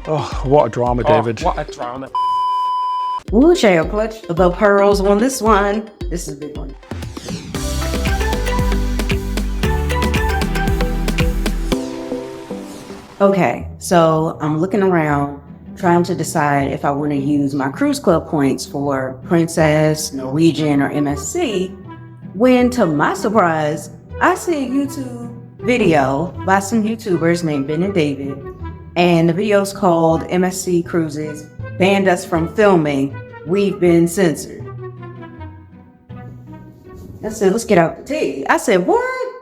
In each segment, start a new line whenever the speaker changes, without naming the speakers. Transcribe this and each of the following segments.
Oh, what a drama, David.
What a drama.
Ooh, shall clutch the pearls on this one. This is a big one. Okay, so I'm looking around trying to decide if I want to use my cruise club points for Princess, Norwegian, or MSC, when to my surprise, I see a YouTube video by some YouTubers named Ben and David, and the video's called MSC Cruises Banned Us from Filming, We've Been Censored. I said, let's get out the tea. I said, what?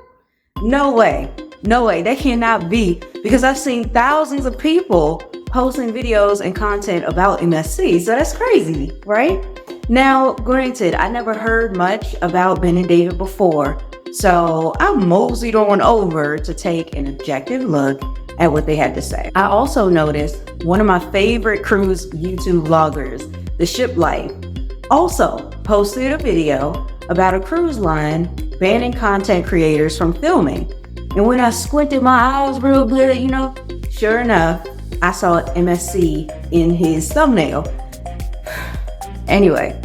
No way. No way. That cannot be, because I've seen thousands of people posting videos and content about MSC. So that's crazy, right? Now, granted, I never heard much about Ben and David before, so I moseyed on over to take an objective look at what they had to say. I also noticed one of my favorite cruise YouTube vloggers, the Shiplife, also posted a video about a cruise line banning content creators from filming. And when I squinted my eyes real good, sure enough, I saw MSC in his thumbnail. Anyway,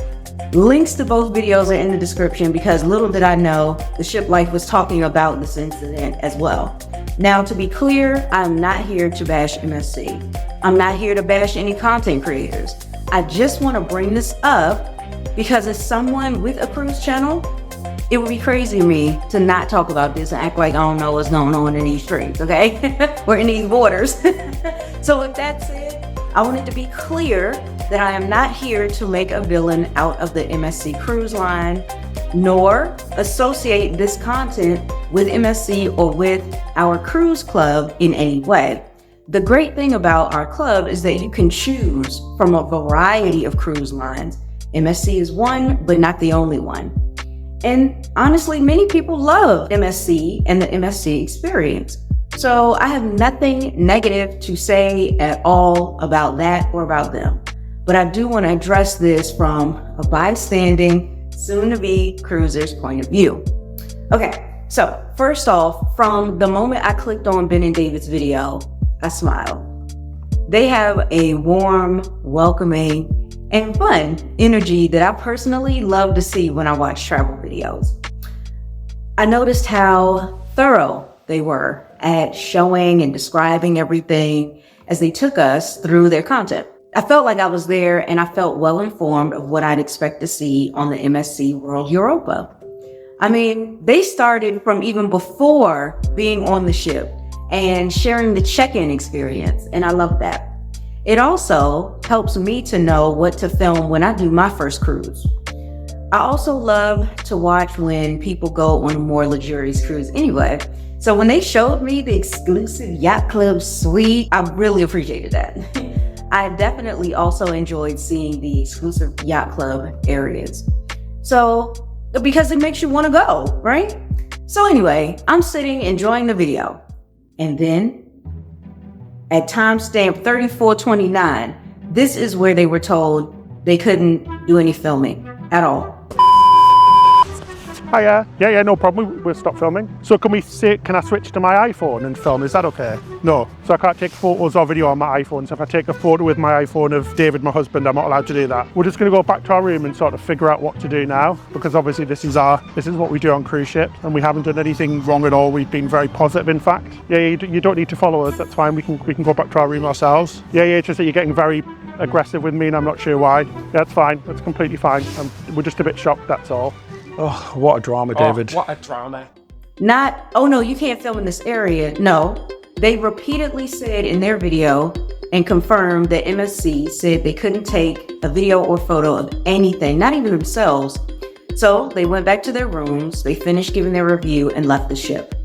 links to both videos are in the description, because little did I know the Shiplife was talking about this incident as well. Now, to be clear, I'm not here to bash MSC. I'm not here to bash any content creators. I just want to bring this up because as someone with a cruise channel, it would be crazy to me to not talk about this and act like I don't know what's going on in these streets, okay? Or in these waters. So with that said, I wanted to be clear that I am not here to make a villain out of the MSC cruise line, nor associate this content with MSC or with our cruise club in any way. The great thing about our club is that you can choose from a variety of cruise lines. MSC is one, but not the only one. And honestly, many people love MSC and the MSC experience. So I have nothing negative to say at all about that or about them. But I do want to address this from a bystanding, soon-to-be cruiser's point of view. Okay, so first off, from the moment I clicked on Ben and David's video, I smiled. They have a warm, welcoming, and fun energy that I personally love to see when I watch travel videos. I noticed how thorough they were at showing and describing everything as they took us through their content. I felt like I was there, and I felt well informed of what I'd expect to see on the MSC World Europa. I mean, they started from even before being on the ship and sharing the check-in experience, and I love that. It also helps me to know what to film when I do my first cruise. I also love to watch when people go on a more luxurious cruise anyway. So when they showed me the exclusive Yacht Club suite, I really appreciated that. I definitely also enjoyed seeing the exclusive Yacht Club areas. So, because it makes you want to go, right? So anyway, I'm sitting enjoying the video. And then at timestamp 34:29, this is where they were told they couldn't do any filming at all.
Hiya. Yeah, no problem. We'll stop filming. So can I switch to my iPhone and film? Is that okay? No. So I can't take photos or video on my iPhone. So if I take a photo with my iPhone of David, my husband, I'm not allowed to do that. We're just going to go back to our room and sort of figure out what to do now, because obviously this is what we do on cruise ships, and we haven't done anything wrong at all. We've been very positive, in fact. Yeah, you don't need to follow us. That's fine. We can go back to our room ourselves. Yeah, just that you're getting very aggressive with me, and I'm not sure why. Yeah, that's fine. That's completely fine. We're just a bit shocked. That's all. Oh, what a drama, David.
What a drama.
Not, oh no, you can't film in this area. No, they repeatedly said in their video and confirmed that MSC said they couldn't take a video or photo of anything, not even themselves. So they went back to their rooms, they finished giving their review and left the ship.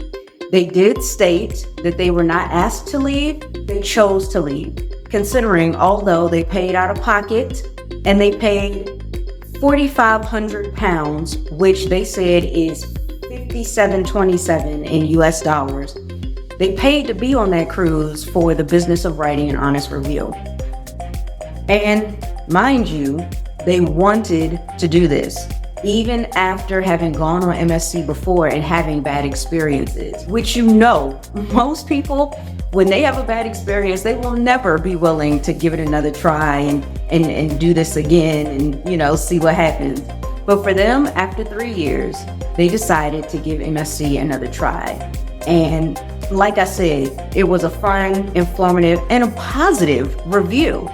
They did state that they were not asked to leave, they chose to leave, considering although they paid out of pocket and they paid £4,500, which they said is $57.27 in US dollars. They paid to be on that cruise for the business of writing an honest review. And mind you, they wanted to do this. even after having gone on MSC before and having bad experiences, which most people, when they have a bad experience, they will never be willing to give it another try and do this again and, see what happens. But for them, after 3 years, they decided to give MSC another try. And like I said, it was a fun, informative, and a positive review.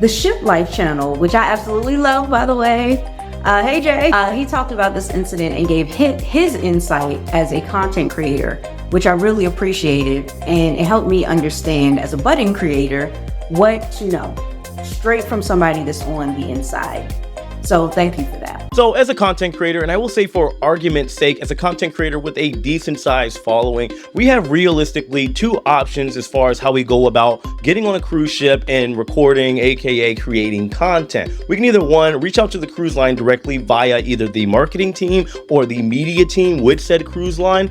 The Shiplife channel, which I absolutely love, by the way, hey Jay, he talked about this incident and gave his insight as a content creator, which I really appreciated, and it helped me understand as a budding creator what to know straight from somebody that's on the inside. So thank you for that.
So as a content creator, and I will say for argument's sake, as a content creator with a decent sized following, we have realistically two options as far as how we go about getting on a cruise ship and recording, aka creating content. We can either one, reach out to the cruise line directly via either the marketing team or the media team with said cruise line,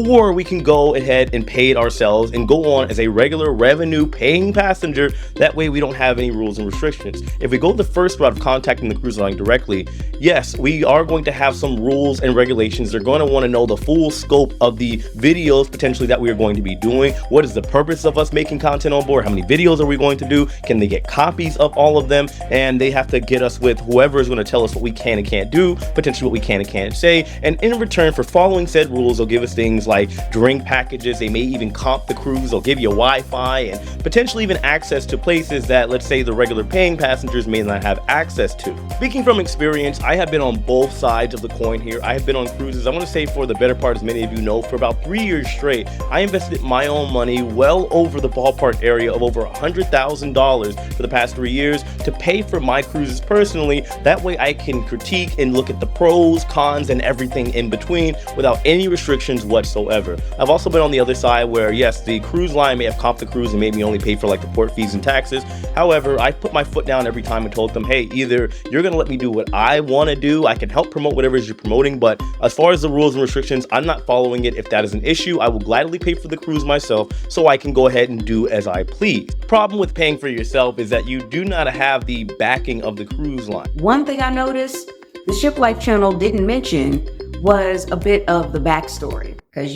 or we can go ahead and pay it ourselves and go on as a regular revenue paying passenger. That way we don't have any rules and restrictions. If we go the first route of contacting the cruise line directly, yes, we are going to have some rules and regulations. They're going to want to know the full scope of the videos potentially that we are going to be doing. What is the purpose of us making content on board? How many videos are we going to do? Can they get copies of all of them? And they have to get us with whoever is going to tell us what we can and can't do, potentially what we can and can't say. And in return for following said rules, they'll give us things like drink packages. They may even comp the cruise. They'll give you Wi-Fi and potentially even access to places that, let's say, the regular paying passengers may not have access to. Speaking from experience, I have been on both sides of the coin here. I have been on cruises, I want to say for the better part, as many of you know, for about 3 years straight. I invested my own money well over the ballpark area of over $100,000 for the past 3 years to pay for my cruises personally. That way I can critique and look at the pros, cons, and everything in between without any restrictions whatsoever. I've also been on the other side where, yes, the cruise line may have comped the cruise and made me only pay for like the port fees and taxes. However, I put my foot down every time and told them, hey, either you're going to let me do what I want to do, I can help promote whatever it is you're promoting, but as far as the rules and restrictions, I'm not following it. If that is an issue, I will gladly pay for the cruise myself so I can go ahead and do as I please. Problem with paying for yourself is that you do not have the backing of the cruise line.
One thing I noticed the Shiplife channel didn't mention was a bit of the backstory, because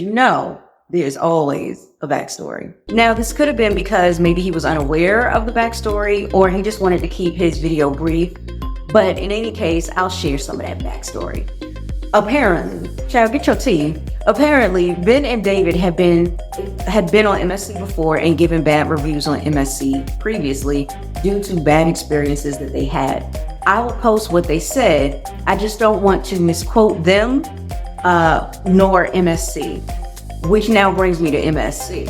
there's always a backstory. Now, this could have been because maybe he was unaware of the backstory or he just wanted to keep his video brief. But in any case, I'll share some of that backstory. Apparently, child, get your tea. Apparently, Ben and David had been on MSC before and given bad reviews on MSC previously due to bad experiences that they had. I will post what they said. I just don't want to misquote them, nor MSC. Which now brings me to MSC.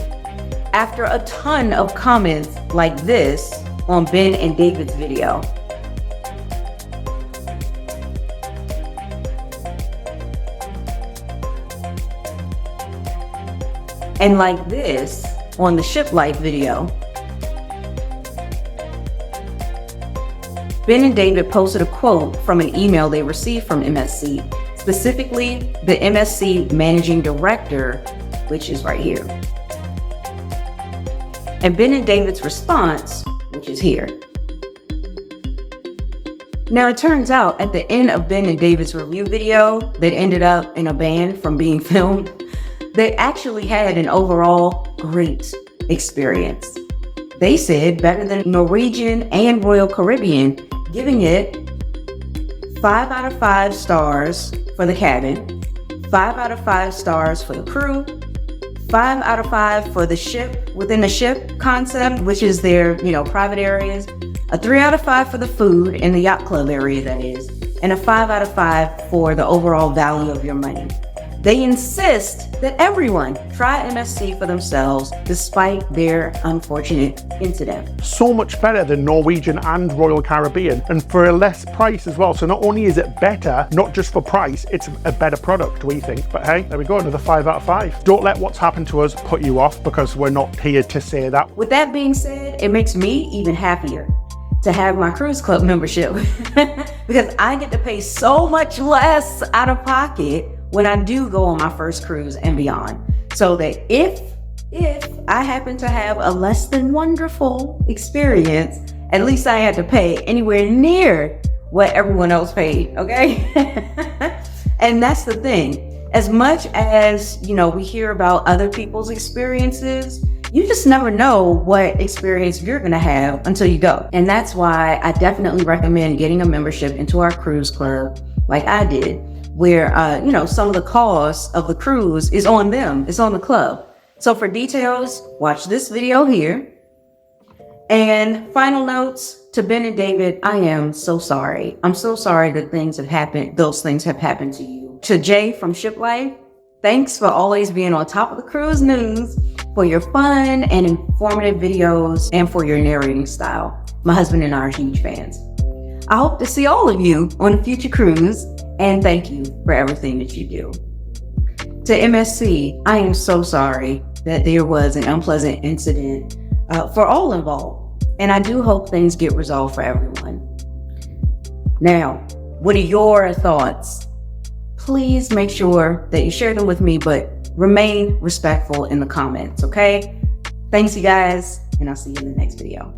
After a ton of comments like this on Ben and David's video, and like this on the Shiplife video, Ben and David posted a quote from an email they received from MSC, specifically the MSC Managing Director, which is right here. And Ben and David's response, which is here. Now, it turns out at the end of Ben and David's review video that ended up in a ban from being filmed, they actually had an overall great experience. They said better than Norwegian and Royal Caribbean, giving it 5 out of 5 stars for the cabin, 5 out of 5 stars for the crew, 5 out of 5 for the ship within the ship concept, which is their, private areas, a 3 out of 5 for the food in the yacht club area, that is, and a 5 out of 5 for the overall value of your money. They insist that everyone try MSC for themselves despite their unfortunate incident.
So much better than Norwegian and Royal Caribbean, and for a less price as well. So not only is it better, not just for price, it's a better product, we think. But hey, there we go, another 5 out of 5. Don't let what's happened to us put you off, because we're not here to say that.
With that being said, it makes me even happier to have my cruise club membership because I get to pay so much less out of pocket when I do go on my first cruise and beyond. So that if I happen to have a less than wonderful experience, at least I had to pay anywhere near what everyone else paid, okay? And that's the thing. As much as, you know, we hear about other people's experiences, you just never know what experience you're gonna have until you go. And that's why I definitely recommend getting a membership into our cruise club, like I did, where, you know, some of the cost of the cruise is on them, it's on the club. So for details, watch this video here. And final notes to Ben and David, I am so sorry. I'm so sorry that things have happened, those things have happened to you. To Jay from Shiplife, thanks for always being on top of the cruise news, for your fun and informative videos, and for your narrating style. My husband and I are huge fans. I hope to see all of you on a future cruise, and thank you for everything that you do. To MSC, I am so sorry that there was an unpleasant incident for all involved, and I do hope things get resolved for everyone. Now, what are your thoughts? Please make sure that you share them with me, but remain respectful in the comments, okay? Thanks, you guys, and I'll see you in the next video.